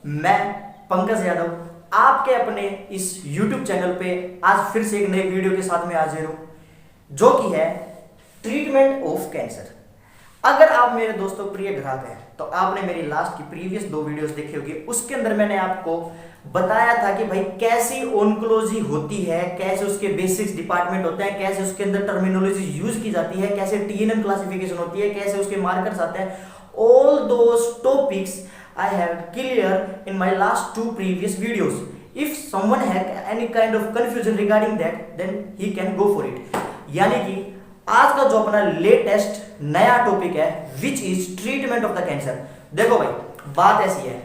मैं पंकज यादव आपके अपने इस YouTube चैनल पे आज फिर से एक नई वीडियो के साथ में हाजिर हूं, जो कि है ट्रीटमेंट ऑफ कैंसर। अगर आप मेरे दोस्तों प्रिय ग्राहक हैं तो आपने मेरी लास्ट की प्रीवियस 2 वीडियोस देखी होगी। उसके अंदर मैंने आपको बताया था कि भाई कैसी ओन्कोलॉजी होती है, कैसे उसके बेसिक्स डिपार्टमेंट होते हैं, कैसे उसके अंदर टर्मिनोलॉजी यूज की जाती है, कैसे TNM क्लासिफिकेशन होती है, कैसे उसके मार्कर्स आते हैं। All those topics I have clear in my last 2 previous videos. If someone had any kind of confusion regarding that, then he can go for it. यानी कि आज का जो अपना लेटेस्ट नया टॉपिक है which is treatment of the cancer. देखो भाई, बात ऐसी है,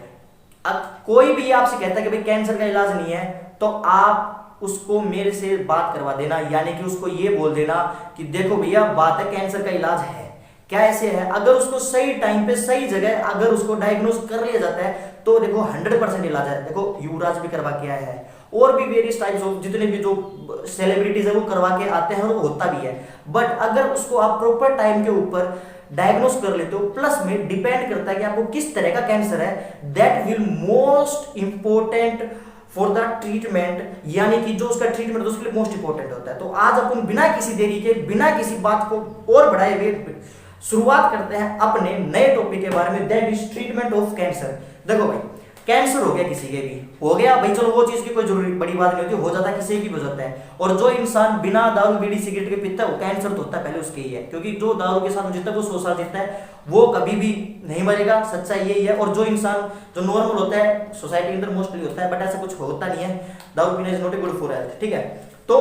अब कोई भी आपसे कहता है कि भाई कैंसर का इलाज नहीं है तो आप उसको मेरे से बात करवा देना, यानी कि उसको ये बोल देना कि देखो भैया बात है कैंसर का इलाज है। क्या ऐसे है, अगर उसको सही टाइम पे सही जगह अगर उसको डायग्नोज कर लिया जाता है तो देखो 100% इलाज है। देखो युवराज भी करवा के आया है और भी वेरियस टाइप्स ऑफ जितने भी जो सेलिब्रिटीज है वो करवा के आते हैं और वो होता भी है। बट अगर उसको आप प्रॉपर टाइम के ऊपर डायग्नोज कर लेते हो, प्लस में डिपेंड करता है कि आपको किस तरह का कैंसर है, that will most important for the treatment, यानी कि जो उसका ट्रीटमेंट उसके लिए मोस्ट इंपोर्टेंट होता है। तो आज अपन बिना किसी देरी के, बिना किसी बात को और बढ़ाए हुए शुरुआत करते हैं अपने नए टॉपिक के बारे में, that is treatment of cancer. देखो भाई, कैंसर हो गया, किसी के भी हो गया भाई, चलो वो चीज की कोई जरूरी बड़ी बात नहीं होती, हो जाता है किसी की भी हो जाता है। और जो इंसान बिना दारू बीड़ी सिगरेट के पीता है वो कैंसर तो होता है पहले उसके ही है, क्योंकि जो दारू के साथ जीता है वो 100 साल जीता है, वो कभी भी नहीं मरेगा, सच्चाई यही है। और जो इंसान जो नॉर्मल होता है सोसाइटी के अंदर मोस्टली होता है, बट ऐसा कुछ होता नहीं है, दारू पीना is not a good for health, ठीक है। तो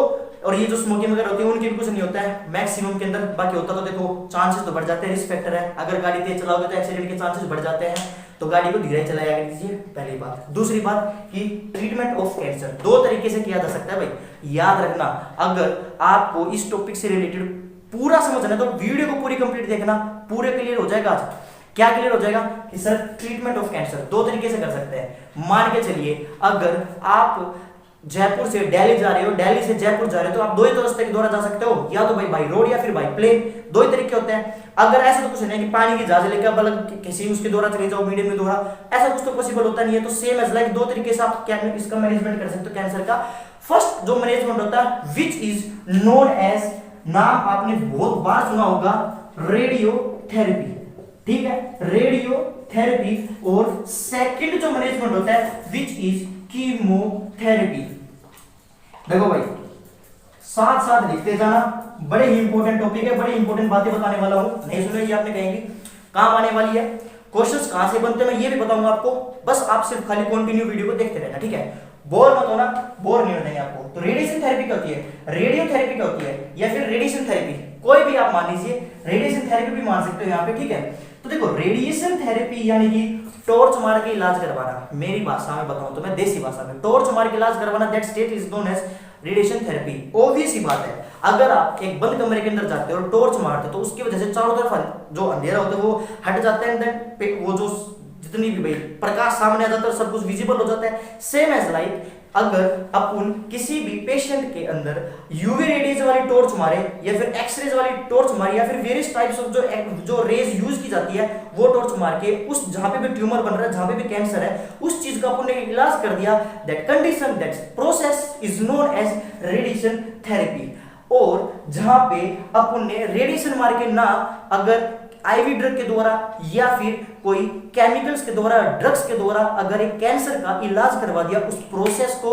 और ये जो स्मोकिंग वगैरह होती है उनकी कुछ नहीं होता है मैक्सिमम के अंदर, बाकी होता तो देखो चांसेस तो बढ़ जाते हैं, रिस्क फैक्टर है। अगर गाड़ी तेज चलाओगे तो एक्सीडेंट के चांसेस बढ़ जाते हैं, तो गाड़ी को धीरे चलाया कीजिए, पहली बात। दूसरी बात कि ट्रीटमेंट ऑफ कैंसर 2 तरीके से किया जा सकता है भाई, याद रखना। अगर आपको इस टॉपिक से रिलेटेड पूरा समझना है तो वीडियो को पूरी कंप्लीट देखना, पूरे क्लियर हो जाएगा। आज क्या क्लियर हो जाएगा कि सर ट्रीटमेंट ऑफ कैंसर 2 तरीके से कर सकते हैं। मान के चलिए अगर आप जयपुर से दिल्ली जा रहे हो, दिल्ली से जयपुर जा रहे हो, तो आप 2 ही तो रास्ते के द्वारा जा सकते हो, या तो भाई बाई रोड या फिर बाई प्लेन, 2 ही तरीके होते हैं। अगर ऐसा तो कुछ नहीं कि पानी की जहाज लेकर बल्कि किसी उसके द्वारा चले जाओ, मीडियम के द्वारा, ऐसा कुछ तो पॉसिबल होता नहीं है। तो सेम एज लाइक 2 तरीके से आप इसका मैनेजमेंट कर सकते हो कैंसर का। फर्स्ट जो मैनेजमेंट होता है विच इज नोन एज, नाम आपने बहुत बार सुना होगा, रेडियोथेरेपी, ठीक है, रेडियोथेरेपी। और सेकंड जो मैनेजमेंट होता है विच इज कीमोथेरेपी। देखो भाई, साथ साथ लिखते जाना, बड़े ही इंपॉर्टेंट टॉपिक है, बड़ी इंपॉर्टेंट बातें बताने वाला हूं, नहीं सुनेगी आपने कहेंगे काम आने वाली है। क्वेश्चंस कहां से बनते हैं मैं ये भी बताऊंगा आपको, बस आप सिर्फ खाली कंटिन्यू वीडियो को देखते रहना, ठीक है। बोर मत होना, बोर नहीं होना आपको। तो रेडिएशन थेरेपी क्या होती है, रेडियोथेरेपी क्या होती है, या फिर रेडिएशन थेरेपी, कोई भी आप मान लीजिए, रेडिएशन थेरेपी भी मान सकते हो यहाँ पे, ठीक है। तो देखो रेडिएशन थेरेपी यानी कि टॉर्च मार के इलाज करवाना, मेरी भाषा में बताऊं तो मैं देसी भाषा में टॉर्च मार के इलाज करवाना, that state is known as radiation therapy. Obvious ही बात है, अगर आप एक बंद कमरे के अंदर जाते हो और टॉर्च मारते हो तो उसकी वजह से चारों तरफ जो अंधेरा होता है वो हट जाता है, देन वो जो जितनी भी भाई प्रकाश सामने आ जाता है सब कुछ विजिबल हो जाता है। सेम एज लाइक अगर अपन किसी भी पेशेंट के अंदर यूवी रेडियस वाली टॉर्च मारे या फिर एक्सरेज वाली टॉर्च मारे या फिर वेरियस टाइप्स ऑफ जो रेज यूज की जाती है वो टॉर्च मार के उस जहां पे भी ट्यूमर बन रहा है, जहां पे भी कैंसर है, उस चीज का अपन ने इलाज कर दिया, that condition, that process is known as radiation therapy. और जहां पे अपन ने रेडिएशन मार के ना अगर आईवी ड्रग के द्वारा या फिर कोई केमिकल्स के द्वारा, ड्रग्स के द्वारा अगर एक कैंसर का इलाज करवा दिया, उस प्रोसेस को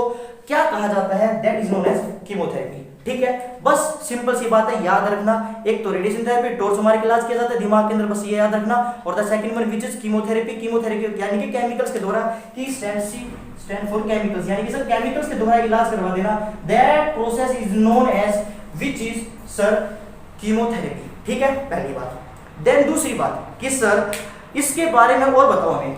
क्या कहा जाता है, that is known as chemotherapy, ठीक है। बस सिंपल सी बात है, याद रखना। एक तो रेडिएशन थेरेपी, टॉर्च मार के इलाज किया जाता है, दिमाग के अंदर बस ये याद रखना। और the second one which is chemotherapy, chemotherapy यानी कि केमिकल्स के द्वारा, की स्टैंड फॉर केमिकल्स, यानी कि सर केमिकल्स के द्वारा इलाज करवा देना, that process is known as which is sir chemotherapy, ठीक है, पहली बात। देन दूसरी बात कि सर इसके बारे में और बताओ हमें,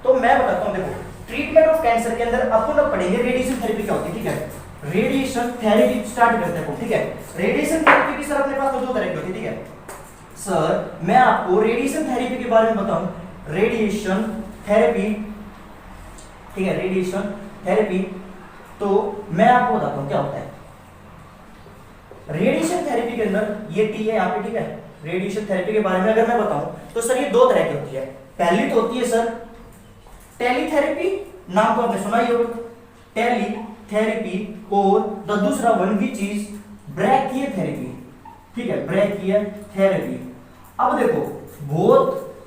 तो मैं बताता हूं। देखो ट्रीटमेंट ऑफ कैंसर के अंदर अपन पढ़ेंगे रेडिएशन थेरेपी क्या होती है, ठीक है। रेडिएशन थेरेपी स्टार्ट करते हैं, ठीक है। रेडिएशन थेरेपी की सर अपने पास 2 तरह की होती है, ठीक है। सर मैं आपको रेडिएशन थेरेपी के बारे में बताऊं, रेडिएशन थेरेपी, ठीक है, रेडिएशन थेरेपी। तो मैं आपको बताता हूं क्या होता है रेडिएशन थेरेपी के अंदर, ये टी है यहाँ पे, ठीक है। रेडिएशन थेरेपी के बारे में अगर मैं बताऊं तो सर ये 2 तरह की होती है। पहली तो होती है सर टेलीथेरेपी नाम तो आपने सुना ही होगा, टेली थेरेपी, और द दूसरा वन विच इज ब्रैकियोथेरेपी, ठीक है, ब्रैकियोथेरेपी। अब देखो बहुत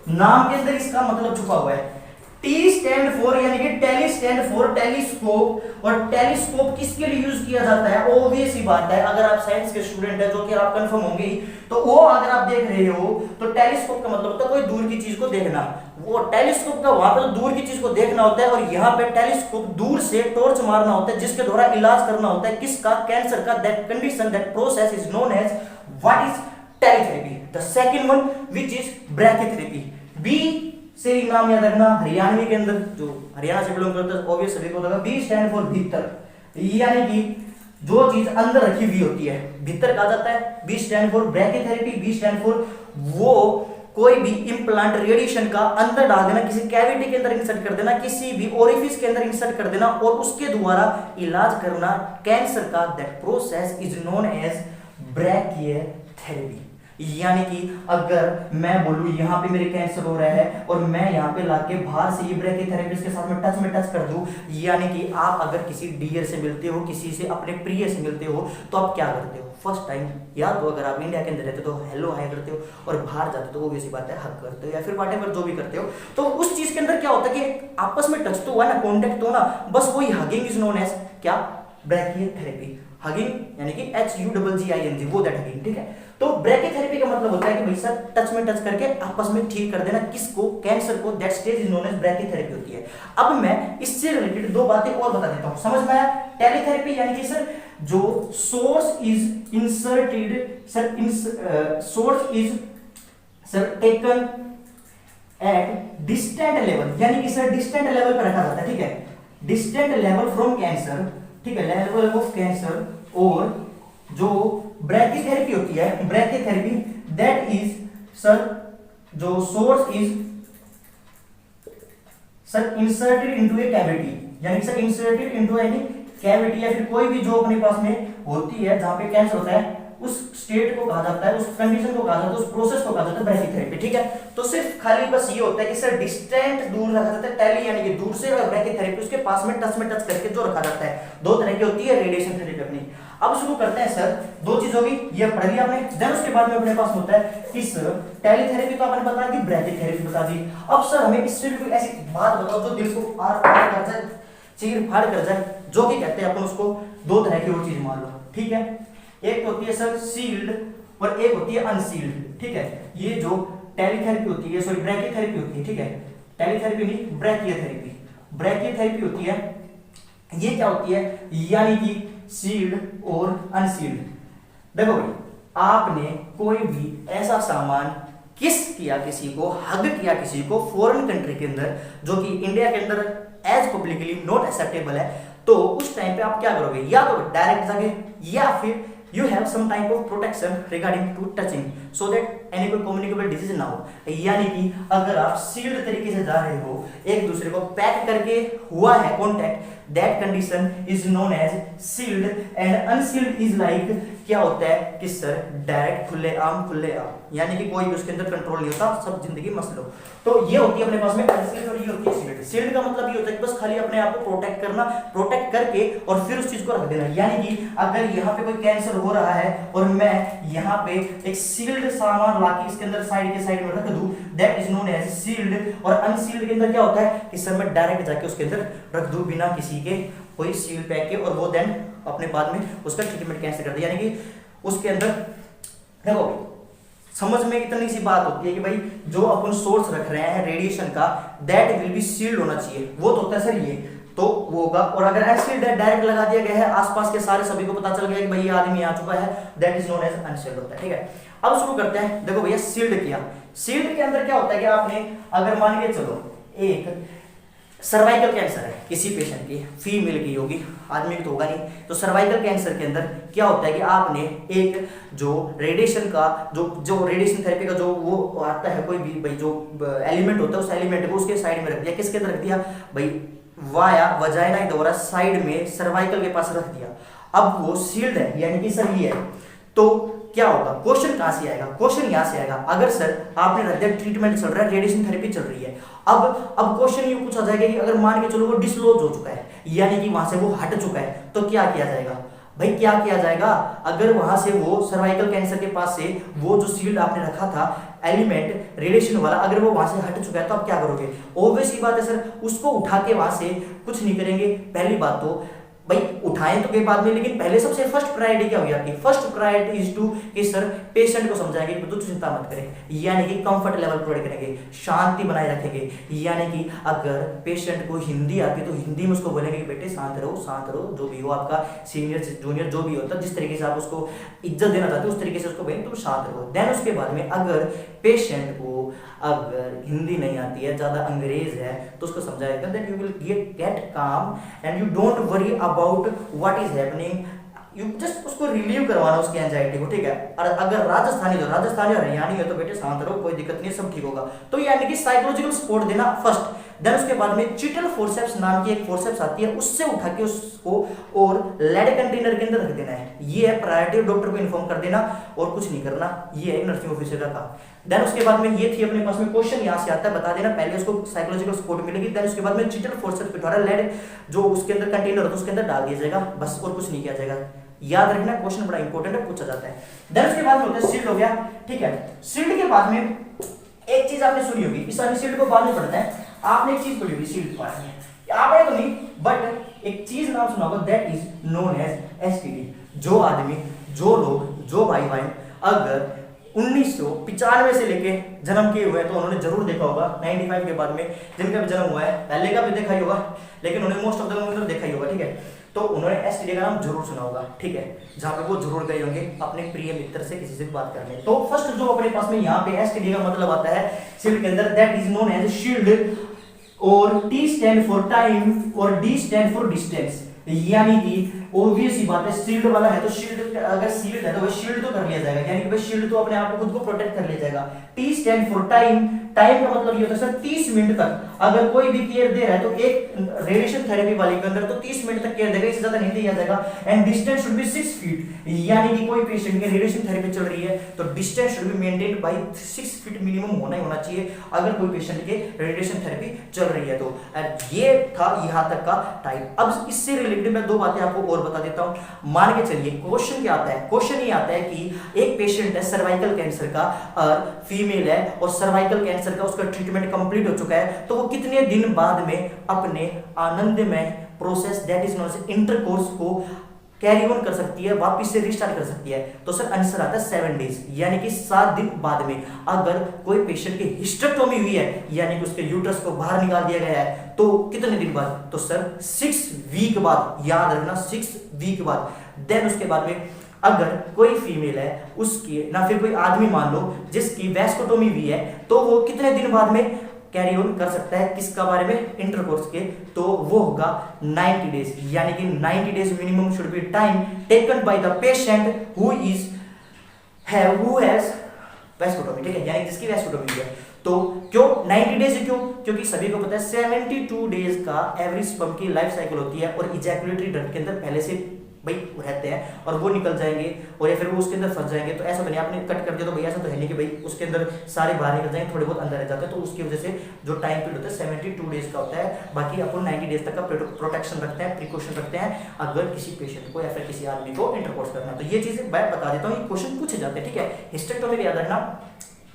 नाम के अंदर इसका मतलब छुपा हुआ है। टी स्टैंड फॉर यानी कि टेली स्टैंड फॉर टेलीस्कोप, और टेलीस्कोप किसके लिए यूज किया जाता है? ऑब्वियस ही बात है, अगर आप साइंस के स्टूडेंट है, जो कि आप कंफर्म होंगे ही, तो वो अगर आप देख रहे हो तो टेलीस्कोप का मतलब होता है कोई दूर की चीज को देखना। वो टेलीस्कोप का वहां पे तो दूर की चीज को देखना होता है, और यहाँ पे टेलीस्कोप दूर से टॉर्च मारना होता है, जिसके द्वारा इलाज करना होता है किसका? कैंसर का। That condition, that process is known as what is teletherapy. The second one which is brachytherapy. B से नाम याद रखना, हरियाणवी के अंदर जो हरियाणा से बिलोंग करता है ऑब्वियस सभी को होगा। बी स्टैंड फॉर भीतर, यानी कि जो चीज अंदर रखी हुई होती है भीतर कहा जाता है। B stand for brachytherapy, B stand for वो कोई भी इम्प्लांट रेडिएशन का अंदर डाल देना, किसी कैविटी के अंदर इंसर्ट कर देना, किसी भी ओरिफिस के अंदर इंसर्ट कर देना और उसके द्वारा इलाज करना कैंसर का। That process is known as brachytherapy. यानी कि अगर मैं बोलूं यहाँ पे मेरे कैंसर हो रहा है और मैं यहाँ पे लाके बाहर से ये ब्रैकियोथेरेपी के साथ में टच कर दूं, यानी कि आप अगर किसी डियर से मिलते हो, किसी से अपने प्रिय से मिलते हो, तो आप क्या करते हो? फर्स्ट टाइम या तो अगर आप इंडिया के अंदर रहते हो तो हेलो हाय करते हो, और बाहर जाते हो तो ऑब्वियस बात है हग करते हो या फिर व्हाटएवर जो भी करते हो। तो उस चीज के अंदर क्या होता है कि आपस में टच तो हुआ ना, कॉन्टेक्ट तो ना, बस वही हगिंग इज नोन एज क्या? ब्रैकियोथेरेपी। हगिंग यानी कि HUGGING, वो दैट हगिंग, ठीक है। तो ब्रैकियोथेरेपी का मतलब होता है कि भाई सर टच में टच करके आपस में ठीक कर देना, किसको? कैंसर को। That stage is known as brachytherapy होती है। अब मैं इससे रिलेटेड दो बातें और बता देता हूं, समझ में आया? टेलीथेरेपी यानी कि सर जो source is inserted, source is taken at distant level, यानी कि सर डिस्टेंट लेवल पर रखा जाता है, ठीक है, डिस्टेंट लेवल फ्रॉम कैंसर, ठीक है, लेवल ऑफ कैंसर। और जो ब्रैकियोथेरेपी होती है, ब्रैकियोथेरेपी दैट इज सर जो source is sir inserted into a cavity, यानी sir inserted into any cavity, या फिर कोई भी जो अपने पास में होती है जहां पे कैंसर होता है, उस स्टेट को कहा जाता है, उस कंडीशन को कहा जाता है, उस प्रोसेस को कहा जाता है ब्रैकियोथेरेपी, ठीक है। तो सिर्फ खाली बस ये होता है कि सर डिस्टेंट दूर रखा जाता है, टेली यानी कि दूर से, और ब्रैकियोथेरेपी उसके पास में टच करके जो रखा जाता है। दो तरह की होती है रेडिएशन थेरेपी अपनी। अब शुरू करते हैं सर, दो चीज होगी, ये पढ़ लिया आपने, देन उसके बाद में अपने पास होता है इस टेलीथेरेपी, तो आपने बता दी, ब्रैकियोथेरेपी बता दी। अब सर हमें इससे भी कोई ऐसी बात बताओ जो दिल को आर पार कर जाए, चीर फाड़ कर जाए, जो कि कहते हैं अपन उसको दो तरह की वो चीज मान लो, ठीक है। एक होती है सर सील्ड और एक होती है अनसील्ड, ठीक है। ये जो टेलीथेरेपी होती है, सॉरी ब्रैकियोथेरेपी होती है, ठीक है, टेलीथेरेपी नहीं ब्रैकियोथेरेपी, ब्रैकियोथेरेपी होती है, ये क्या होती है? यानी कि सील्ड और अनसील्ड। देखो भाई, आपने कोई भी ऐसा सामान किस किया किसी को, हग किया किसी को फॉरेन कंट्री के अंदर, जो कि इंडिया के अंदर एज पब्लिकली नॉट एक्सेप्टेबल है, तो उस टाइम पे आप क्या करोगे? या तो डायरेक्ट जाके, या फिर you have some type of protection regarding to touching so that any कोई communicable disease ना हो। यानी कि अगर आप सील्ड तरीके से जा रहे हो, एक दूसरे को पैक करके हुआ है contact, that condition is known as sealed. And unsealed is like क्या होता है कि सर डायरेक्ट खुले आम, यानी कि कोई भी उसके अंदर कंट्रोल नहीं होता, सब जिंदगी मस्त लो। तो ये होती है अपने पास में अनसील्ड, और ये होती है सील्ड। सील्ड का मतलब ये होता है कि बस खाली अपने आप को प्रोटेक्ट करना, प्रोटेक्ट करके और फिर उस चीज को रख देना। यानी कि अगर यहाँ पे कोई कैंसर हो रहा है और मैं यहाँ पे एक सील्ड सामान लाके इसके अंदर साइड के साइड में रख दूं, that is known as sealed. और अनसील्ड के अंदर क्या होता है कि सर मैं डायरेक्ट जाके उसके अंदर रख दूं बिना किसी के कोई सील पैक के, और वो देन अपने बाद में उसका ट्रीटमेंट कैंसर कर दे। यानी कि उसके अंदर देखो समझ में इतनी सी बात होती है कि भाई जो अपन सोर्स रख रहे हैं रेडिएशन का, दैट विल बी सील्ड होना चाहिए। वो तो होता है सर ये, तो वो होगा। और अगर अनसील्ड है, डायरेक्ट लगा दिया गया है, आसपास के सारे सभी को पता चल गया कि भाई ये आदमी आ चुका है, that is known as unsealed होता है, ठीक है। अब शुरू करते हैं। देखो भैया सील्ड किया, सील्ड के अंदर क्या होता है कि आपने अगर मान के चलो एक सर्वाइकल कैंसर है किसी पेशेंट की, फीमेल की होगी, आदमी की तो होगा नहीं, तो सर्वाइकल कैंसर के अंदर क्या होता है कि आपने एक जो रेडिएशन का जो रेडिएशन थेरेपी का जो वो आता है कोई भी भाई जो एलिमेंट होता है, उस एलिमेंट को उसके साइड में रख दिया। किसके अंदर रख दिया भाई? वाया वजाइना के द्वारा साइड में सर्वाइकल के पास रख दिया। अब वो सील्ड है, यानी कि सर ये है। तो क्या होगा, क्वेश्चन कहां से आएगा, क्वेश्चन यहां से आएगा, अगर सर आपने रख दिया ट्रीटमेंट चल रहा है, रेडिएशन थेरेपी चल रही है, अब क्वेश्चन ये पूछा जाएगा कि अगर मान के चलो वो डिसलॉज हो चुका है, यानी कि वहां से वो हट चुका है, तो क्या किया जाएगा भाई, क्या किया जाएगा, अगर वहां से वो सर्वाइकल कैंसर के पास से वो जो शील्ड आपने रखा था एलिमेंट रेडिएशन वाला, अगर वो वहां से हट चुका है तो आप क्या करोगे, ऑब्वियस ही बात है सर, उसको उठा के वहां से कुछ नहीं करेंगे। पहली बात तो भाई उठाएं तो के बाद में, लेकिन पहले सबसे फर्स्ट प्रायोरिटी क्या होगी आपकी, फर्स्ट प्रायोरिटी इज टू कि सर पेशेंट को समझाएंगे कि तू चिंता मत करें, यानी कि कंफर्ट लेवल प्रोवाइड करेंगे, शांति बनाए रखेंगे, यानी कि अगर पेशेंट को हिंदी आती है तो हिंदी में उसको बोलेंगे कि बेटे शांत रहो, जो भी हो आपका सीनियर जूनियर जो भी होता है, जिस तरीके से आप उसको इज्जत देना चाहते हो उस तरीके से उसको बोलेंगे तुम शांत रहो। देन उसके बाद में अगर पेशेंट को अगर हिंदी नहीं आती है, ज्यादा अंग्रेज है, तो उसको समझाएगा दैट यू विल गेट काम and you don't worry about what is happening, you just उसको रिलीव करवाना उसकी एंजाइटी को, ठीक है। और अगर राजस्थानी और हरियाणी है तो बेटे शांत रहो, कोई दिक्कत नहीं है, सब ठीक होगा। तो यानी कि साइकोलॉजिकल सपोर्ट देना फर्स्ट। देन उसके बाद में चिटल फोर्सेप्स नाम की एक फोर्सेप्स आती है, उससे उठा के उसको और लेड कंटेनर के अंदर रख देना है, ये है प्रायोरिटी, डॉक्टर को इन्फॉर्म कर देना और कुछ नहीं करना, ये है नर्सिंग ऑफिसर का काम। देन उसके बाद में ये थी अपने पास में क्वेश्चन यहां से आता है, बता देना पहले उसको साइकोलॉजिकल सपोर्ट मिलेगी। देन उसके बाद में चिटल फोर्सेप्स के द्वारा लेड जो उसके अंदर कंटेनर होता है उसके अंदर डाल दिया जाएगा, बस और कुछ नहीं किया जाएगा। याद रखना क्वेश्चन बड़ा इंपॉर्टेंट है, पूछा जाता है। देन उसके बाद में होता है शील्ड हो गया, ठीक है। शील्ड के बाद में एक चीज आपने सुनी होगी, इस शील्ड को बाद में पढ़ते हैं, आपने एक चीज पढ़ी होगी शील्ड के बारे में, आपने तो नहीं बट एक चीज नाम सुना होगा, that is known as STD. जो आदमी, जो लोग, जो भाई बहन अगर 1995 से लेके जन्म किए हुए हैं तो उन्होंने जरूर देखा होगा, 95 के बाद में जिनका भी जन्म हुआ है, पहले का भी देखा ही होगा, लेकिन उन्होंने मोस्ट ऑफ द लोगों ने देखा ही होगा, ठीक है। तो उन्होंने एसटीडी का नाम जरूर सुना होगा, ठीक है, जहां पे वो जरूर गए होंगे अपने प्रिय मित्र से किसी से बात करने। तो फर्स्ट जो अपने पास में यहाँ पे एसटीडी का मतलब आता है शील्ड के अंदर, that is known as shield, और टी स्टैंड फॉर टाइम और डी स्टैंड फॉर डिस्टेंस, यानी कि ऑब्वियस ही बात है शील्ड वाला है तो शील्ड, अगर शील्ड है तो वह शील्ड तो कर लिया जाएगा, यानी कि भाई शील्ड तो अपने आप को खुद को प्रोटेक्ट कर लिया जाएगा। T stand for time, time का मतलब ये होता है सर 30 मिनट तक अगर कोई भी केयर दे रहा है तो एक रेडिएशन थेरेपी वाले के अंदर तो 30 मिनट तक केयर देगा, इससे ज्यादा नहीं दिया जाएगा। And distance should be 6 feet, यानी कि कोई पेशेंट की रेडिएशन थेरेपी चल रही है तो distance should be maintained by 6 feet minimum होना ही होना चाहिए अगर कोई पेशेंट के रेडिएशन थेरेपी चल रही है तो। ये था यहाँ तक का टाइप। अब इससे रिलेटेड मैं दो बातें आपको और बता देता हूं। मान के चलिए क्वेश्चन क्या आता है, क्वेश्चन ये आता है कि एक पेशेंट है सर्वाइकल कैंसर का और फीमेल है और सर्वाइकल कैंसर का उसका ट्रीटमेंट कंप्लीट हो चुका है, तो वो कितने दिन बाद में अपने आनंदमय process that is known as intercourse को कैरी ऑन कर सकती है, वापस से रिस्टार्ट कर सकती है। तो सर आंसर आता है 7 डेज, यानी कि 7 दिन बाद में। अगर कोई पेशेंट की हिस्टेक्टोमी हुई है यानी कि उसके यूट्रस को बाहर निकाल दिया गया है तो कितने दिन बाद, तो सर 6 वीक बाद, याद रखना 6 वीक बाद। देन उसके बाद में अगर कोई फीमेल है उसकी ना फिर कोई आदमी मान लो जिसकी वैस्कोटोमी हुई है तो वो कितने दिन बाद में कैरी ऑन कर सकता है, किसका बारे में, इंटरकोर्स के, तो वो होगा 90 डेज, यानी कि 90 days minimum should be time taken by the patient who has vasectomy, ठीक है, यानी जिसकी वैस्कोटोमी है। तो क्यों 90 डेज, क्यों, क्योंकि सभी को पता है 72 डेज का एवरेज स्पर्म की लाइफ साइकिल होती है और इजैकुलेटरी डक्ट के अंदर पहले से भाई रहते हैं और वो निकल जाएंगे और या फिर वो उसके अंदर फंस जाएंगे। तो ऐसा तो नहीं आपने कट कर दिया तो भाई ऐसा तो है नहीं कि भाई उसके अंदर सारे बाहर निकल जाएंगे, थोड़े बहुत अंदर रह जाते हैं। तो उसकी वजह से जो टाइम पीरियड होता है 72 डेज का होता है। बाकी अपन 90 डेज तक का प्रोटेक्शन रखते हैं, प्रिकॉशन रखते हैं अगर किसी पेशेंट को या फिर किसी आदमी को इंटरकोर्स करना। तो ये चीजें मैं बता देता हूँ, ये क्वेश्चन पूछे जाते हैं, ठीक है, हिस्टेक्टोमी याद रखना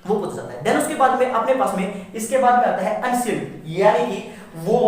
वो पूछा जाता है। देन उसके बाद में अपने पास में इसके बाद में आता है अनसील्ड, यानी कि वो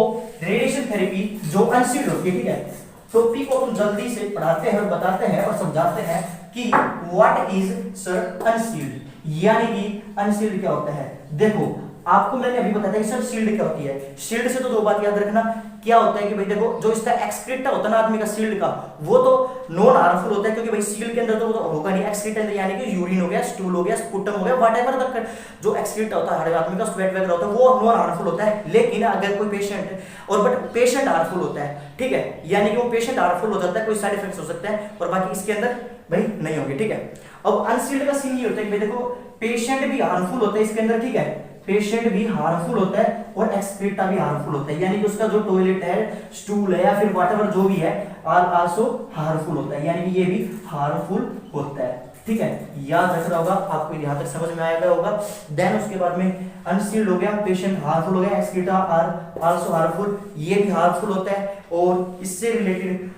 रेडिएशन थेरेपी जो अनसील्ड होती है, ठीक है। टॉपिक को हम जल्दी से पढ़ाते हैं और बताते हैं और समझाते हैं कि व्हाट इज सर अनसील्ड, यानी कि अनसील्ड क्या होता है। देखो आपको मैंने अभी बताया कि सर शील्ड क्या होती है। शील्ड से तो दो बात याद रखना, क्या होता है कि भाई देखो जो इसका एक्सक्रीटा होता है ना आदमी का शील्ड का, वो तो नॉन हार्मफुल होता है क्योंकि भाई शील्ड के अंदर तो वो तो होगा नहीं। एक्सक्रीटा यानी कि यूरिन हो गया, स्टूल हो गया, स्पूटम हो गया, व्हाटएवर द जो एक्सक्रीटा होता है हर आदमी का, स्वेट वगैरह होता है, वो नॉन हार्मफुल होता है। लेकिन अगर कोई पेशेंट और बट पेशेंट हार्मफुल होता है, ठीक है, यानी कि वो पेशेंट हार्मफुल हो जाता है, कोई साइड इफेक्ट्स हो सकते हैं और बाकी इसके अंदर भाई नहीं होंगे, ठीक है। अब अनसील्ड का सीन ये होता है कि भाई देखो पेशेंट भी हार्मफुल होता है इसके अंदर, ठीक है, पेशेंट भी हार्मफुल होता है और एक्सक्रीटा भी हार्मफुल होता है, यानी कि उसका जो टॉयलेट है, स्टूल है या फिर व्हाटएवर जो भी है आल्सो हार्मफुल होता है, यानी कि ये भी हार्मफुल होता है। ठीक है, याद रखना होगा, आपको यहाँ तक समझ में आया गया होगा। देन उसके बाद में अनसील्ड हो गया, पेशेंट हार्मफुल हो गया, एक्सक्रीटा आर आल्सो हार्मफुल, ये भी हार्मफुल होता है। और इससे रिलेटेड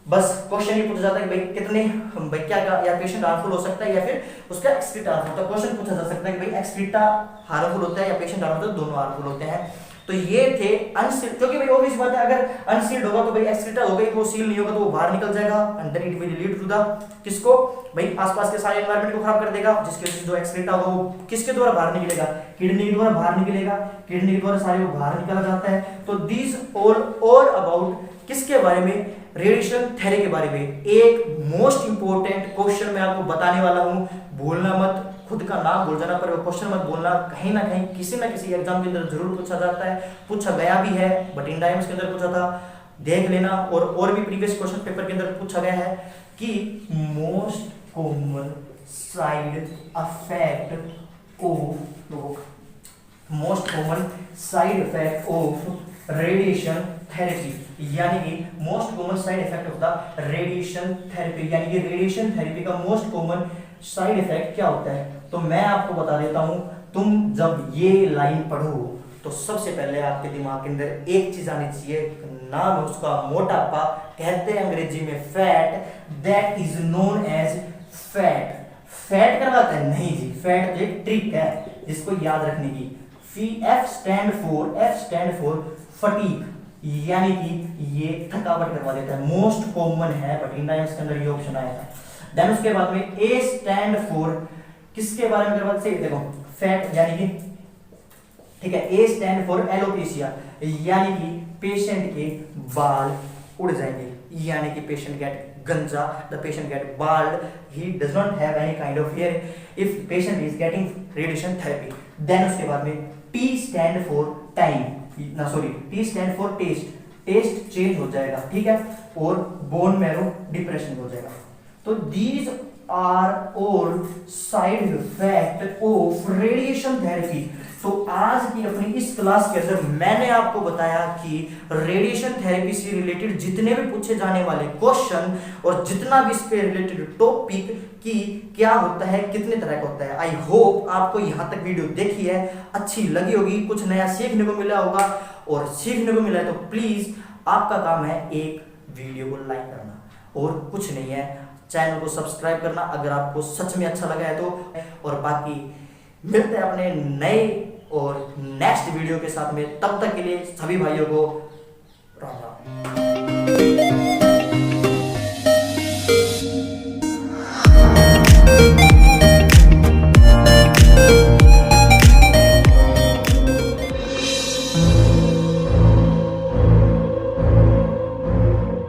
बस क्वेश्चन ही पूछा जाता है कि भाई कितने, भाई क्या या पेशेंट हार्मफुल हो सकता है या फिर उसका एक्सक्रीटा हार्मफुल होता है। क्वेश्चन पूछा जा सकता है कि भाई एक्सक्रीटा हार्मफुल होता है या पेशेंट हार्मफुल, दोनों हार्मफुल होते हैं। तो ये थे अनसील्ड, क्योंकि भाई ऑब्वियस बात है, अगर अनसील्ड होगा तो भाई एक्सक्रीटा हो गई, वो सील नहीं होगा तो वो बाहर निकल जाएगा, and then it will lead to the किसको, भाई आसपास के सारे एनवायरनमेंट को खराब कर देगा, जिसके वजह से जो एक्सक्रीटा होगा वो किसके द्वारा बाहर निकलेगा, किडनी के द्वारा बाहर निकलेगा, किडनी के द्वारा सारे वो बाहर निकला जाता है। तो दिस और अबाउट किसके बारे में, रेडिएशन थेरेपी के बारे में। एक मोस्ट इंपोर्टेंट क्वेश्चन मैं आपको बताने वाला हूं, भूलना मत, खुद का नाम भूल जाना, पर वो क्वेश्चन मत भूलना, कहीं ना कहीं किसी ना किसी एग्जाम के अंदर जरूर पूछा जाता है, पूछा गया भी है, बट इंडिया टाइम्स के अंदर पूछा था, देख लेना। और भी प्रीवियस क्वेश्चन पेपर के अंदर पूछा गया है कि most common side effect of radiation therapy, यानी कि most common side effect of the radiation therapy, यानी कि रेडिएशन थेरेपी का मोस्ट कॉमन साइड इफेक्ट क्या होता है। तो मैं आपको बता देता हूं, तुम जब ये लाइन पढ़ो तो सबसे पहले आपके दिमाग के अंदर एक चीज आनी चाहिए, नाम है उसका मोटापा, कहते हैं अंग्रेजी में fat, that is known as fat. Fat करवाता है नहीं जी, फैट एक ट्रिक है जिसको याद रखने की। एफ स्टैंड फॉर फटीग, यानी कि ये थकावट करवा देता है, मोस्ट कॉमन है, बट इंडिया के अंदर ये ऑप्शन आया था। देन उसके बाद में ए स्टैंड फॉर किसके बारे में करवा, देखो फैट, यानी कि ठीक है, ए स्टैंड फॉर एलोपेशिया, यानी कि पेशेंट के बाल उड़ जाएंगे, यानी कि पेशेंट गेट गंजा, the patient get bald, he does not have any kind of hair if patient is getting radiation therapy. Then उसके बाद में T stand for time, ना sorry, T stand for taste, taste change हो जाएगा, ठीक है, और बोन मैरो डिप्रेशन हो जाएगा। तो these are all side effect of radiation therapy। तो आज की अपनी इस क्लास के अंदर मैंने आपको बताया कि रेडिएशन थेरेपी से रिलेटेड जितने भी पूछे जाने वाले क्वेश्चन और जितना भी इस पे रिलेटेड टॉपिक कि क्या होता है, कितने तरह का होता है। आई होप आपको यहाँ तक वीडियो देखी है, अच्छी लगी होगी, कुछ नया सीखने को मिला होगा, और सीखने को मिला है तो प्लीज आपका काम है एक वीडियो को लाइक करना और कुछ नहीं है, चैनल को सब्सक्राइब करना अगर आपको सच में अच्छा लगा है तो। और बाकी मिलते हैं अपने नए और नेक्स्ट वीडियो के साथ में, तब तक के लिए सभी भाइयों को